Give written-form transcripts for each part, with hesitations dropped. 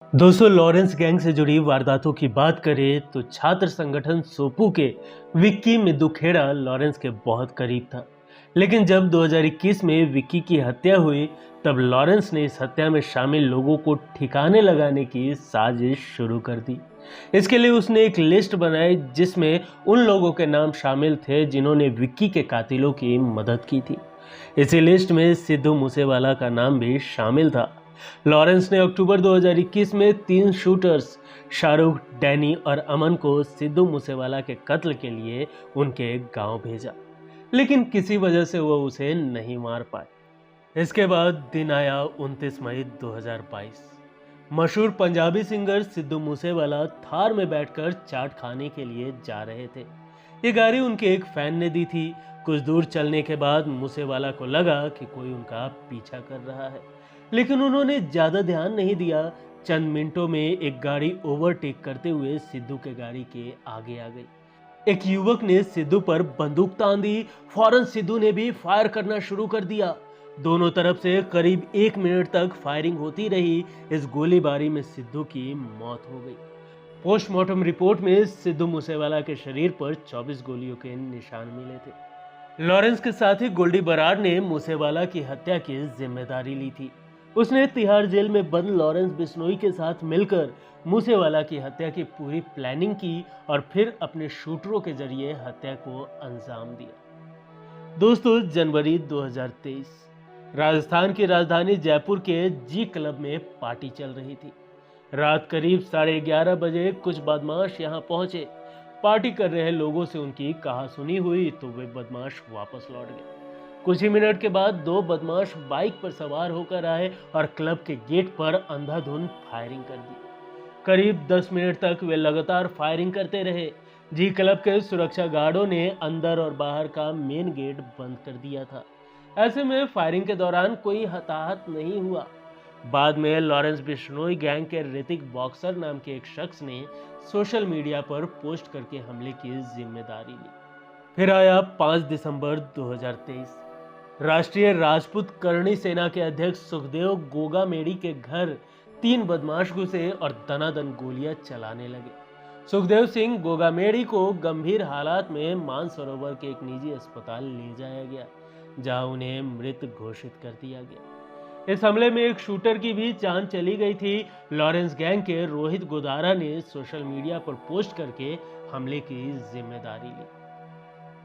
दोस्तों, Lawrence gang से जुड़ी वारदातों की बात करें तो छात्र संगठन सोपू के विक्की मिदुखेड़ा लॉरेंस के बहुत करीब था। लेकिन जब 2021 में विक्की की हत्या हुई, तब लॉरेंस ने इस हत्या में शामिल लोगों को ठिकाने लगाने की साजिश शुरू कर दी। इसके लिए उसने एक लिस्ट बनाई जिसमें उन लोगों के नाम शामिल थे जिन्होंने विक्की के कातिलों की मदद की थी। इसी लिस्ट में सिद्धू मूसेवाला का नाम भी शामिल था। लॉरेंस ने अक्टूबर 2021 में 3 शूटर्स शाहरुख, डैनी और अमन को सिद्धू मूसेवाला के कत्ल के लिए उनके गांव भेजा, लेकिन किसी वजह से वो उसे नहीं मार पाए। इसके बाद दिन आया 29 मई 2022। मशहूर पंजाबी सिंगर सिद्धू मूसेवाला थार में बैठकर चाट खाने के लिए जा रहे थे। ये गाड़ी उनके एक फैन ने दी थी। कुछ दूर चलने के बाद मूसेवाला को लगा कि कोई उनका पीछा कर रहा है, लेकिन उन्होंने ज्यादा ध्यान नहीं दिया। चंद मिनटों में एक गाड़ी ओवरटेक करते हुए सिद्धू के गाड़ी के आगे आ गई। एक युवक ने सिद्धू पर बंदूक तान दी। फौरन सिद्धू ने भी फायर करना शुरू कर दिया। दोनों तरफ से करीब 1 मिनट तक फायरिंग होती रही। इस गोलीबारी में सिद्धू की मौत हो गई। पोस्टमार्टम रिपोर्ट में सिद्धू मूसेवाला के शरीर पर 24 गोलियों के निशान मिले थे। लॉरेंस के साथी गोल्डी बराड़ ने मूसेवाला की हत्या की जिम्मेदारी ली थी। उसने तिहाड़ जेल में बंद लॉरेंस बिश्नोई के साथ मिलकर मूसेवाला की हत्या की पूरी प्लानिंग की और फिर अपने शूटरों के जरिए हत्या को अंजाम दिया। दोस्तों, जनवरी 2023 राजस्थान की राजधानी जयपुर के जी क्लब में पार्टी चल रही थी। रात करीब 11:30 बजे कुछ बदमाश यहां पहुंचे। पार्टी कर रहे लोगों से उनकी कहासुनी हुई तो वे बदमाश वापस लौट गए। कुछ ही मिनट के बाद 2 बदमाश बाइक पर सवार होकर आए और क्लब के गेट पर अंधाधुंध फायरिंग कर दी। करीब 10 मिनट तक वे लगातार फायरिंग करते रहे। जी क्लब के सुरक्षा गार्डों ने अंदर और बाहर का मेन गेट बंद कर दिया था। ऐसे में फायरिंग के दौरान कोई हताहत नहीं हुआ। बाद में लॉरेंस बिश्नोई गैंग के ऋतिक बॉक्सर नाम के एक शख्स ने सोशल मीडिया पर पोस्ट करके हमले की जिम्मेदारी ली। फिर आया 5 दिसंबर 2023। राष्ट्रीय राजपूत करणी सेना के अध्यक्ष सुखदेव गोगामेडी के घर 3 बदमाश घुसे और दनादन गोलियां चलाने लगे। सुखदेव सिंह गोगामेडी को गंभीर हालात में मानसरोवर के एक निजी अस्पताल ले जाया गया, जहां उन्हें मृत घोषित कर दिया गया। इस हमले में एक शूटर की भी जान चली गई थी। लॉरेंस गैंग के रोहित गोदारा ने सोशल मीडिया पर पोस्ट करके हमले की जिम्मेदारी ली।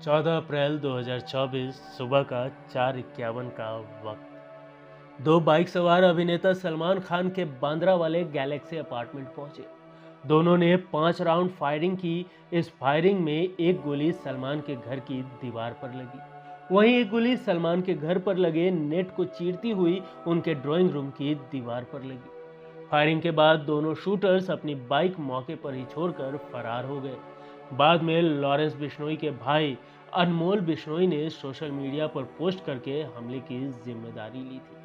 14 अप्रैल 2024 सुबह का 4:51 का वक्त 2 बाइक सवार अभिनेता सलमान खान के बांद्रा वाले गैलेक्सी अपार्टमेंट पहुंचे। दोनों ने 5 राउंड फायरिंग की। इस फायरिंग में एक गोली सलमान के घर की दीवार पर लगी, वहीं एक गोली सलमान के घर पर लगे नेट को चीरती हुई उनके ड्राइंग रूम की दीवार पर लगी। फायरिंग के बाद दोनों शूटर्स अपनी बाइक मौके पर ही छोड़कर फरार हो गए। बाद में लॉरेंस बिश्नोई के भाई अनमोल बिश्नोई ने सोशल मीडिया पर पोस्ट करके हमले की जिम्मेदारी ली थी।